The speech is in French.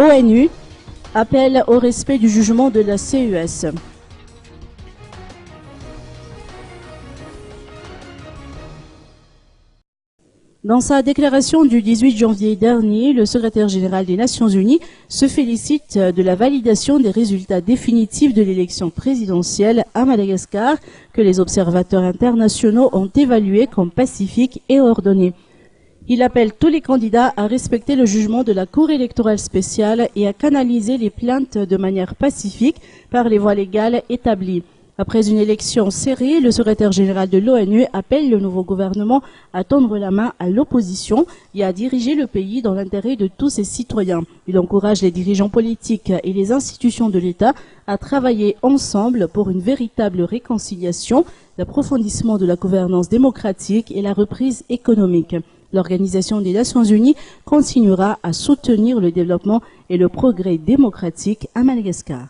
ONU appelle au respect du jugement de la CES. Dans sa déclaration du 18 janvier dernier, le secrétaire général des Nations Unies se félicite de la validation des résultats définitifs de l'élection présidentielle à Madagascar que les observateurs internationaux ont évalués comme pacifiques et ordonnés. Il appelle tous les candidats à respecter le jugement de la Cour électorale spéciale et à canaliser les plaintes de manière pacifique par les voies légales établies. Après une élection serrée, le secrétaire général de l'ONU appelle le nouveau gouvernement à tendre la main à l'opposition et à diriger le pays dans l'intérêt de tous ses citoyens. Il encourage les dirigeants politiques et les institutions de l'État à travailler ensemble pour une véritable réconciliation, l'approfondissement de la gouvernance démocratique et la reprise économique. L'Organisation des Nations Unies continuera à soutenir le développement et le progrès démocratique à Madagascar.